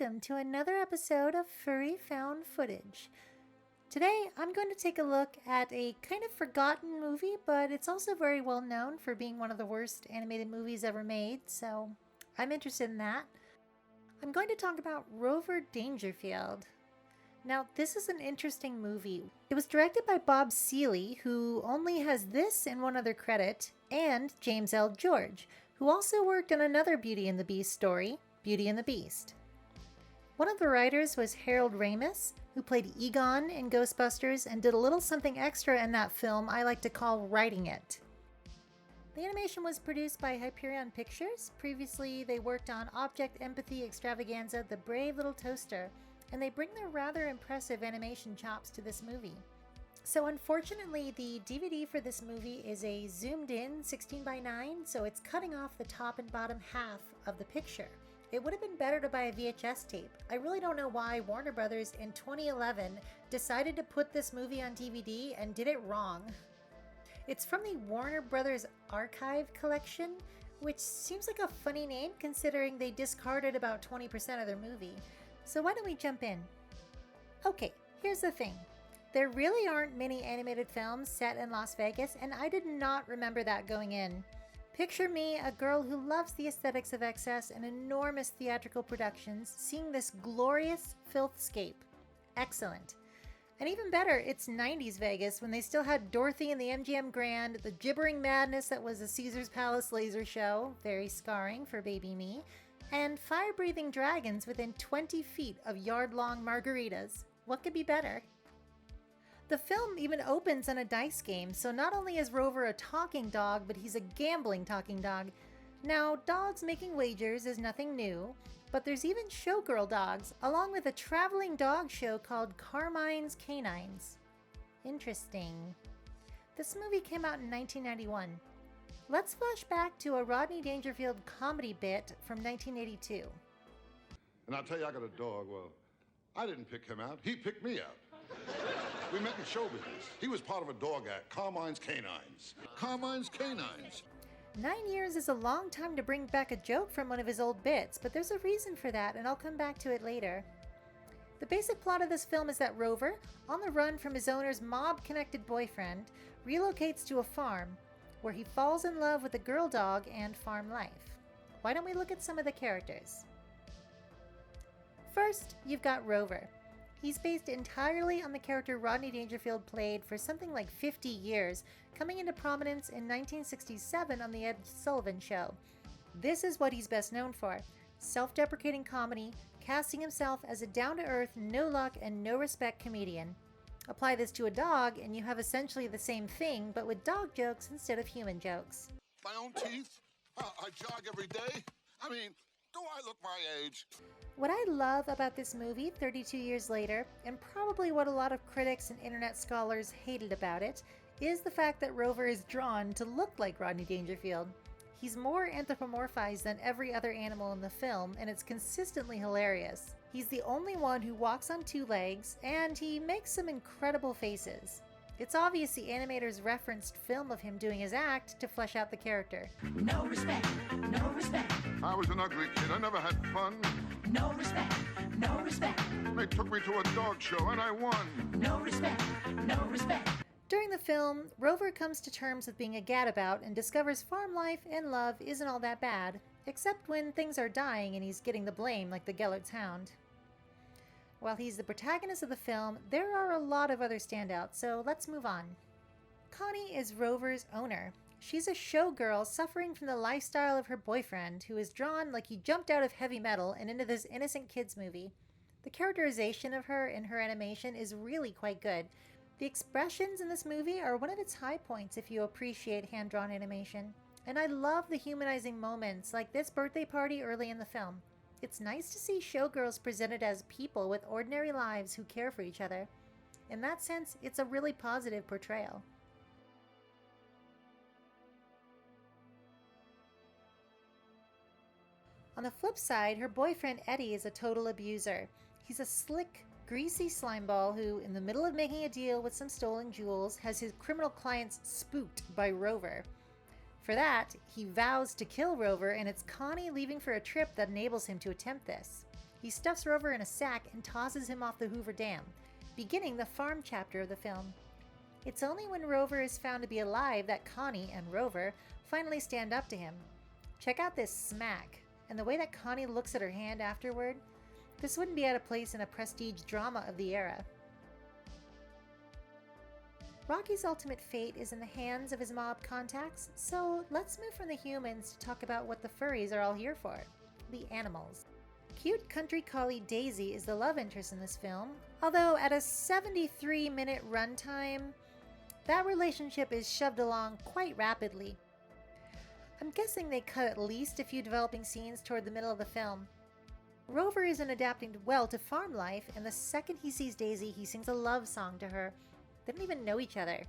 welcome to another episode of Furry Found Footage. Today, I'm going to take a look at a kind of forgotten movie, but it's also very well known for being one of the worst animated movies ever made, so I'm interested in that. I'm going to talk about Rover Dangerfield. Now, this is an interesting movie. It was directed by Bob Seeley, who only has this and one other credit, and James L. George, who also worked on another Beauty and the Beast story, Beauty and the Beast. One of the writers was Harold Ramis, who played Egon in Ghostbusters and did a little something extra in that film I like to call writing it. The animation was produced by Hyperion Pictures. Previously, they worked on Object Empathy Extravaganza, The Brave Little Toaster, and they bring their rather impressive animation chops to this movie. So unfortunately, the DVD for this movie is a zoomed-in 16:9, so it's cutting off the top and bottom half of the picture. It would have been better to buy a VHS tape. I really don't know why Warner Brothers in 2011 decided to put this movie on DVD and did it wrong. It's from the Warner Brothers Archive collection, which seems like a funny name considering they discarded about 20% of their movie. So why don't we jump in? Okay, here's the thing. There really aren't many animated films set in Las Vegas, and I did not remember that going in. Picture me, a girl who loves the aesthetics of excess and enormous theatrical productions, seeing this glorious filthscape. Excellent. And even better, it's 90s Vegas when they still had Dorothy and the MGM Grand, the gibbering madness that was a Caesar's Palace laser show, very scarring for baby me, and fire-breathing dragons within 20 feet of yard-long margaritas. What could be better? The film even opens on a dice game, so not only is Rover a talking dog, but he's a gambling talking dog. Now, dogs making wagers is nothing new, but there's even showgirl dogs, along with a traveling dog show called Carmine's Canines. Interesting. This movie came out in 1991. Let's flash back to a Rodney Dangerfield comedy bit from 1982. And I'll tell you, I got a dog. Well, I didn't pick him out. He picked me out. We met in show business. He was part of a dog act, Carmine's Canines. Carmine's Canines. 9 years is a long time to bring back a joke from one of his old bits, but there's a reason for that, and I'll come back to it later. The basic plot of this film is that Rover, on the run from his owner's mob-connected boyfriend, relocates to a farm, where he falls in love with a girl dog and farm life. Why don't we look at some of the characters? First, you've got Rover. He's based entirely on the character Rodney Dangerfield played for something like 50 years, coming into prominence in 1967 on The Ed Sullivan Show. This is what he's best known for: self-deprecating comedy, casting himself as a down-to-earth, no-luck, and no-respect comedian. Apply this to a dog, and you have essentially the same thing, but with dog jokes instead of human jokes. My own teeth? I jog every day. I mean, do I look my age? What I love about this movie 32 years later, and probably what a lot of critics and internet scholars hated about it, is the fact that Rover is drawn to look like Rodney Dangerfield. He's more anthropomorphized than every other animal in the film, and it's consistently hilarious. He's the only one who walks on two legs, and he makes some incredible faces. It's obvious the animators referenced film of him doing his act to flesh out the character. No respect, no respect. I was an ugly kid. I never had fun. No respect, no respect. They took me to a dog show and I won. No respect, no respect. During the film, Rover comes to terms with being a gadabout and discovers farm life and love isn't all that bad, except when things are dying and he's getting the blame like the Gellert's hound. While he's the protagonist of the film, there are a lot of other standouts, so let's move on. Connie is Rover's owner. She's a showgirl suffering from the lifestyle of her boyfriend, who is drawn like he jumped out of heavy metal and into this innocent kids movie. The characterization of her in her animation is really quite good. The expressions in this movie are one of its high points if you appreciate hand-drawn animation. And I love the humanizing moments, like this birthday party early in the film. It's nice to see showgirls presented as people with ordinary lives who care for each other. In that sense, it's a really positive portrayal. On the flip side, her boyfriend Eddie is a total abuser. He's a slick, greasy slimeball who, in the middle of making a deal with some stolen jewels, has his criminal clients spooked by Rover. For that, he vows to kill Rover, and it's Connie leaving for a trip that enables him to attempt this. He stuffs Rover in a sack and tosses him off the Hoover Dam, beginning the farm chapter of the film. It's only when Rover is found to be alive that Connie and Rover finally stand up to him. Check out this smack, and the way that Connie looks at her hand afterward. This wouldn't be out of place in a prestige drama of the era. Rocky's ultimate fate is in the hands of his mob contacts, so let's move from the humans to talk about what the furries are all here for, the animals. Cute country collie Daisy is the love interest in this film, although at a 73-minute runtime, that relationship is shoved along quite rapidly. I'm guessing they cut at least a few developing scenes toward the middle of the film. Rover isn't adapting well to farm life, and the second he sees Daisy, he sings a love song to her. They don't even know each other.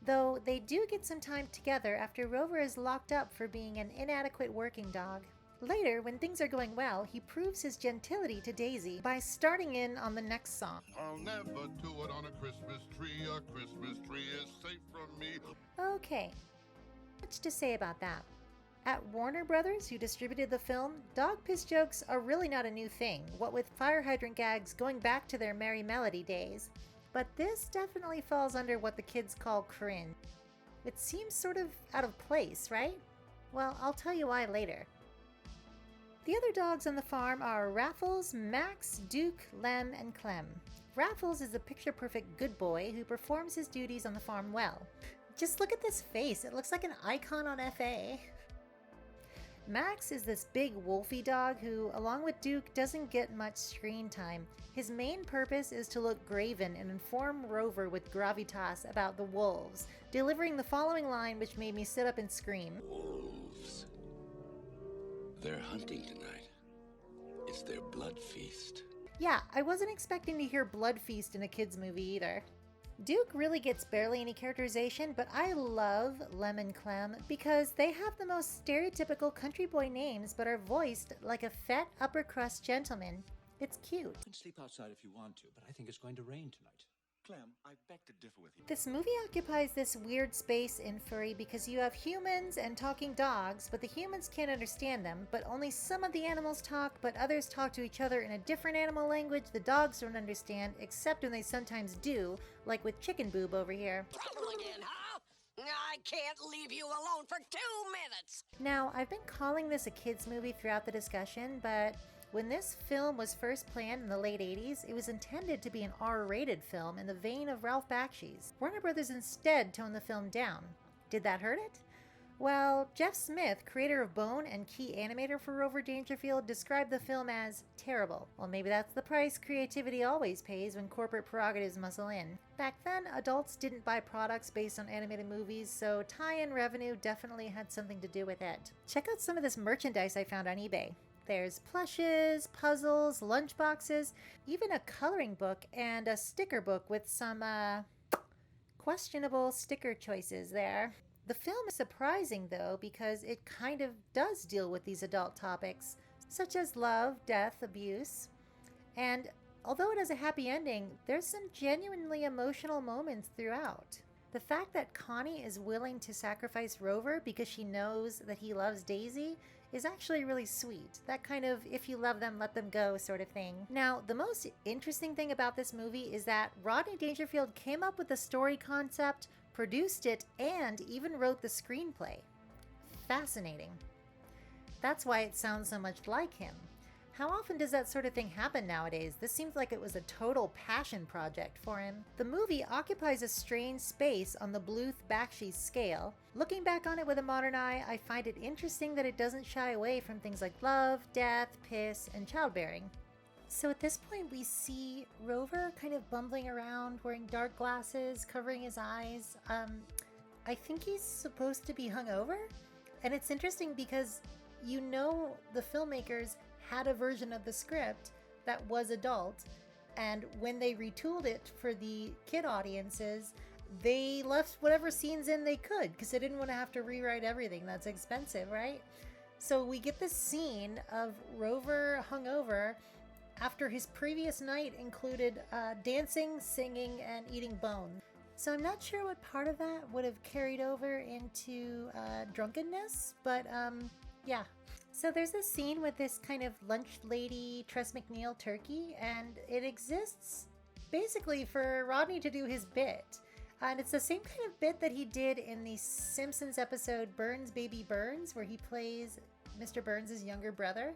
Though they do get some time together after Rover is locked up for being an inadequate working dog. Later, when things are going well, he proves his gentility to Daisy by starting in on the next song. I'll never do it on a Christmas tree. A Christmas tree is safe from me. Okay, much to say about that. At Warner Brothers, who distributed the film, dog piss jokes are really not a new thing, what with fire hydrant gags going back to their Merry Melody days. But this definitely falls under what the kids call cringe. It seems sort of out of place, right? Well, I'll tell you why later. The other dogs on the farm are Raffles, Max, Duke, Lem, and Clem. Raffles is a picture-perfect good boy who performs his duties on the farm well. Just look at this face, it looks like an icon on FA. Max is this big wolfy dog who, along with Duke, doesn't get much screen time. His main purpose is to look graven and inform Rover with gravitas about the wolves, delivering the following line which made me sit up and scream. Wolves. They're hunting tonight. It's their blood feast. Yeah, I wasn't expecting to hear blood feast in a kids movie either. Duke really gets barely any characterization, but I love Lem and Clem because they have the most stereotypical country boy names but are voiced like a fat upper crust gentleman. It's cute. You can sleep outside if you want to, but I think it's going to rain tonight. Clem, I beg to differ with you. This movie occupies this weird space in Furry because you have humans and talking dogs, but the humans can't understand them, but only some of the animals talk, but others talk to each other in a different animal language the dogs don't understand, except when they sometimes do, like with Chicken Boob over here. Trouble again, huh? I can't leave you alone for 2 minutes. Now, I've been calling this a kids movie throughout the discussion, but when this film was first planned in the late 80s, it was intended to be an R-rated film in the vein of Ralph Bakshi's. Warner Brothers instead toned the film down. Did that hurt it? Well, Jeff Smith, creator of Bone and key animator for Rover Dangerfield, described the film as terrible. Well, maybe that's the price creativity always pays when corporate prerogatives muscle in. Back then, adults didn't buy products based on animated movies, so tie-in revenue definitely had something to do with it. Check out some of this merchandise I found on eBay. There's plushes, puzzles, lunchboxes, even a coloring book and a sticker book with some, questionable sticker choices there. The film is surprising, though, because it kind of does deal with these adult topics, such as love, death, abuse. And although it has a happy ending, there's some genuinely emotional moments throughout. The fact that Connie is willing to sacrifice Rover because she knows that he loves Daisy is actually really sweet. That kind of, if you love them, let them go sort of thing. Now, the most interesting thing about this movie is that Rodney Dangerfield came up with the story concept, produced it, and even wrote the screenplay. Fascinating. That's why it sounds so much like him. How often does that sort of thing happen nowadays? This seems like it was a total passion project for him. The movie occupies a strange space on the Bluth-Bakshi scale. Looking back on it with a modern eye, I find it interesting that it doesn't shy away from things like love, death, piss, and childbearing. So at this point we see Rover kind of bumbling around, wearing dark glasses, covering his eyes. I think he's supposed to be hungover. And it's interesting because you know the filmmakers had a version of the script that was adult, and when they retooled it for the kid audiences, they left whatever scenes in they could because they didn't want to have to rewrite everything. That's expensive, right? So we get this scene of Rover hungover after his previous night included dancing, singing, and eating bone. So I'm not sure what part of that would have carried over into drunkenness, but yeah, So there's this scene with this kind of lunch lady Tress MacNeille turkey, and it exists basically for Rodney to do his bit. And it's the same kind of bit that he did in the Simpsons episode Burns Baby Burns, where he plays Mr. Burns' younger brother.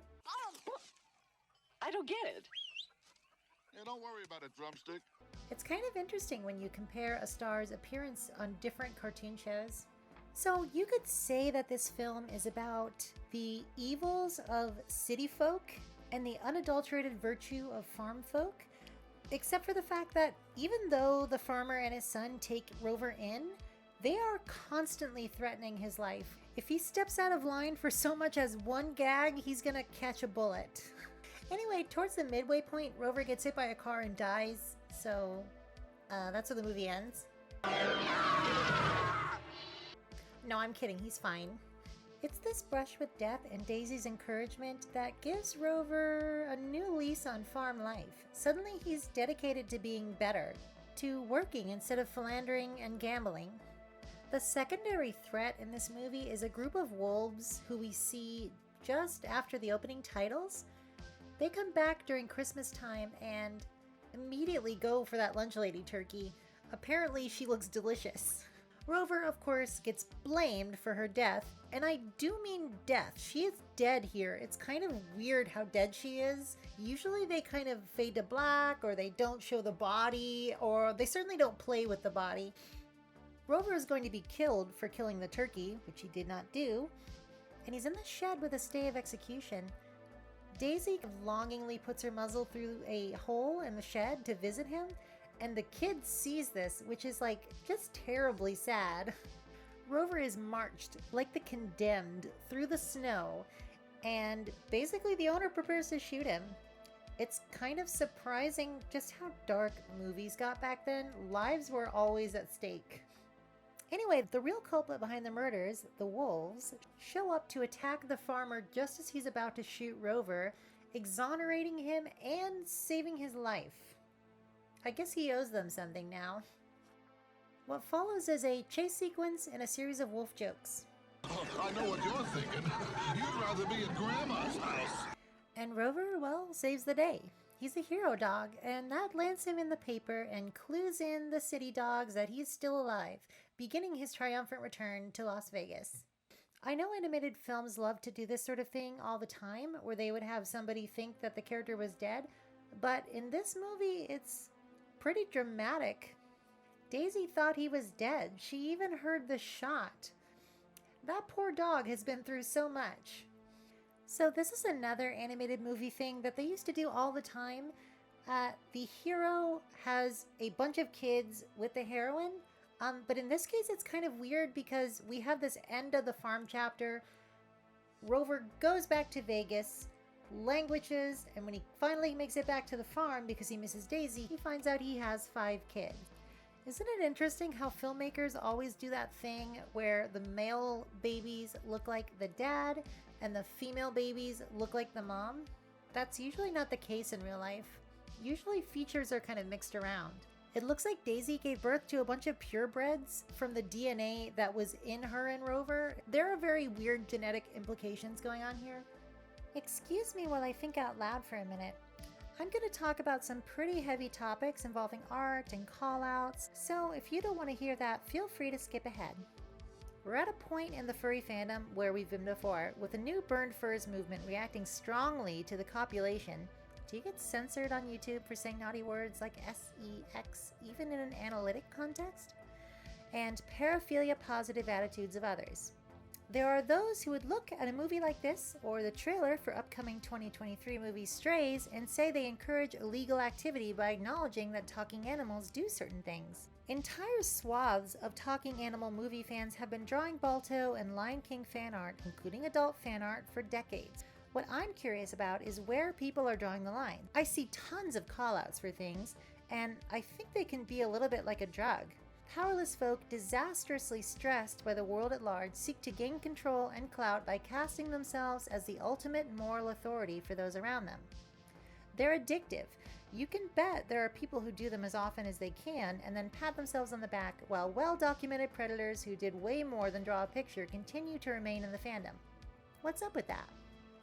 I don't get it. Yeah, don't worry about it, Drumstick. It's kind of interesting when you compare a star's appearance on different cartoon shows. So you could say that this film is about the evils of city folk and the unadulterated virtue of farm folk, except for the fact that even though the farmer and his son take Rover in, they are constantly threatening his life. If he steps out of line for so much as one gag, he's gonna catch a bullet. Anyway, towards the midway point, Rover gets hit by a car and dies, so that's where the movie ends. No, I'm kidding, he's fine. It's this brush with death and Daisy's encouragement that gives Rover a new lease on farm life. Suddenly he's dedicated to being better, to working instead of philandering and gambling. The secondary threat in this movie is a group of wolves who we see just after the opening titles. They come back during Christmas time and immediately go for that lunch lady turkey. Apparently she looks delicious. Rover, of course, gets blamed for her death, and I do mean death. She is dead here. It's kind of weird how dead she is. Usually they kind of fade to black, or they don't show the body, or they certainly don't play with the body. Rover is going to be killed for killing the turkey, which he did not do, and he's in the shed with a stay of execution. Daisy longingly puts her muzzle through a hole in the shed to visit him, and the kid sees this, which is like just terribly sad. Rover is marched like the condemned through the snow, and basically the owner prepares to shoot him. It's kind of surprising just how dark movies got back then. Lives were always at stake. Anyway, the real culprit behind the murders, the wolves, show up to attack the farmer just as he's about to shoot Rover, exonerating him and saving his life. I guess he owes them something now. What follows is a chase sequence and a series of wolf jokes. Oh, I know what you're thinking. You'd rather be at Grandma's house. And Rover, well, saves the day. He's a hero dog, and that lands him in the paper and clues in the city dogs that he's still alive, beginning his triumphant return to Las Vegas. I know animated films love to do this sort of thing all the time, where they would have somebody think that the character was dead, but in this movie, it's pretty dramatic. Daisy thought he was dead. She even heard the shot. That poor dog has been through so much. So this is another animated movie thing that they used to do all the time. The hero has a bunch of kids with the heroine, but in this case it's kind of weird because we have this end of the farm chapter. Rover goes back to Vegas, languishes, and when he finally makes it back to the farm because he misses Daisy, he finds out he has 5 kids. Isn't it interesting how filmmakers always do that thing where the male babies look like the dad and the female babies look like the mom? That's usually not the case in real life. Usually features are kind of mixed around. It looks like Daisy gave birth to a bunch of purebreds from the DNA that was in her and Rover. There are very weird genetic implications going on here. Excuse me while I think out loud for a minute. I'm going to talk about some pretty heavy topics involving art and call-outs, so if you don't want to hear that, feel free to skip ahead. We're at a point in the furry fandom where we've been before, with the new burned furs movement reacting strongly to the copulation. Do you get censored on YouTube for saying naughty words like sex, even in an analytic context? And paraphilia positive attitudes of others. There are those who would look at a movie like this, or the trailer for upcoming 2023 movie Strays, and say they encourage illegal activity by acknowledging that talking animals do certain things. Entire swaths of talking animal movie fans have been drawing Balto and Lion King fan art, including adult fan art, for decades. What I'm curious about is where people are drawing the line. I see tons of callouts for things, and I think they can be a little bit like a drug. Powerless folk, disastrously stressed by the world at large, seek to gain control and clout by casting themselves as the ultimate moral authority for those around them. They're addictive. You can bet there are people who do them as often as they can and then pat themselves on the back, while well-documented predators who did way more than draw a picture continue to remain in the fandom. What's up with that?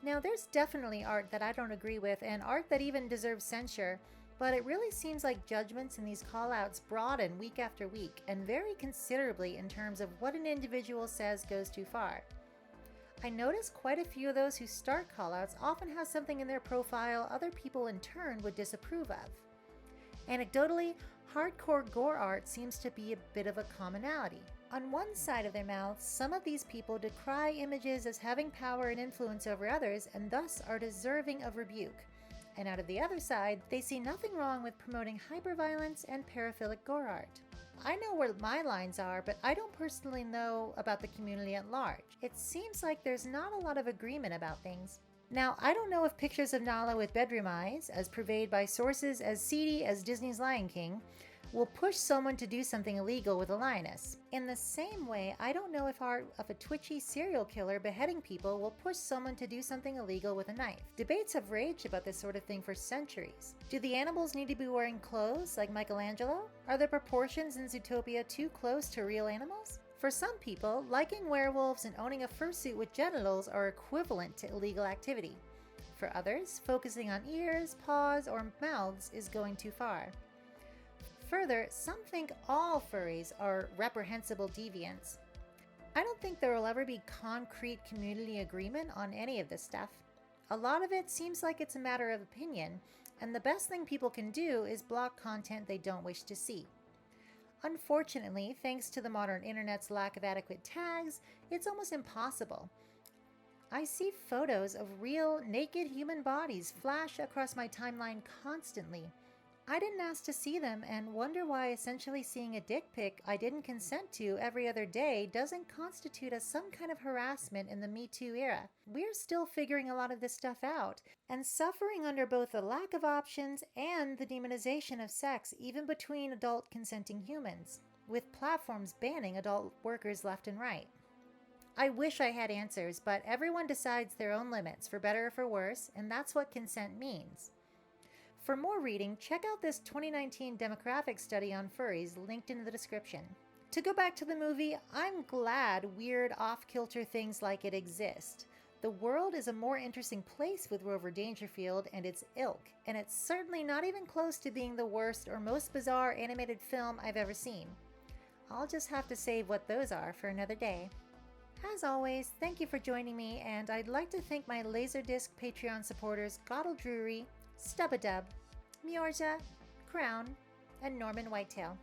Now, there's definitely art that I don't agree with, and art that even deserves censure, but it really seems like judgments in these callouts broaden week after week, and vary considerably in terms of what an individual says goes too far. I notice quite a few of those who start callouts often have something in their profile other people in turn would disapprove of. Anecdotally, hardcore gore art seems to be a bit of a commonality. On one side of their mouths, some of these people decry images as having power and influence over others and thus are deserving of rebuke. And out of the other side, they see nothing wrong with promoting hyperviolence and paraphilic gore art. I know where my lines are, but I don't personally know about the community at large. It seems like there's not a lot of agreement about things. Now, I don't know if pictures of Nala with bedroom eyes, as purveyed by sources as seedy as Disney's Lion King, will push someone to do something illegal with a lioness. In the same way, I don't know if art of a twitchy serial killer beheading people will push someone to do something illegal with a knife. Debates have raged about this sort of thing for centuries. Do the animals need to be wearing clothes like Michelangelo? Are the proportions in Zootopia too close to real animals? For some people, liking werewolves and owning a fursuit with genitals are equivalent to illegal activity. For others, focusing on ears, paws, or mouths is going too far. Further, some think all furries are reprehensible deviants. I don't think there will ever be concrete community agreement on any of this stuff. A lot of it seems like it's a matter of opinion, and the best thing people can do is block content they don't wish to see. Unfortunately, thanks to the modern internet's lack of adequate tags, it's almost impossible. I see photos of real, naked human bodies flash across my timeline constantly. I didn't ask to see them and wonder why essentially seeing a dick pic I didn't consent to every other day doesn't constitute as some kind of harassment in the Me Too era. We're still figuring a lot of this stuff out and suffering under both the lack of options and the demonization of sex even between adult consenting humans, with platforms banning adult workers left and right. I wish I had answers, but everyone decides their own limits, for better or for worse, and that's what consent means. For more reading, check out this 2019 demographic study on furries linked in the description. To go back to the movie, I'm glad weird off-kilter things like it exist. The world is a more interesting place with Rover Dangerfield and its ilk, and it's certainly not even close to being the worst or most bizarre animated film I've ever seen. I'll just have to save what those are for another day. As always, thank you for joining me, and I'd like to thank my Laserdisc Patreon supporters Goddle Drury, Stubadub, Miorja, Crown, and Norman Whitetail.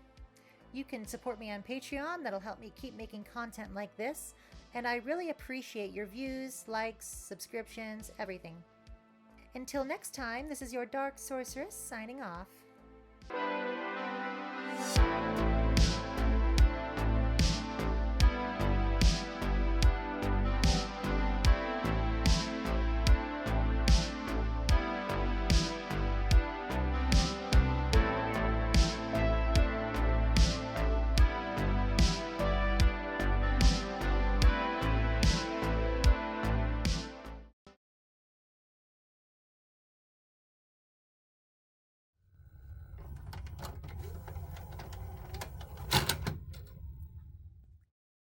You can support me on Patreon, that'll help me keep making content like this, and I really appreciate your views, likes, subscriptions, everything. Until next time, this is your Dark Sorceress signing off.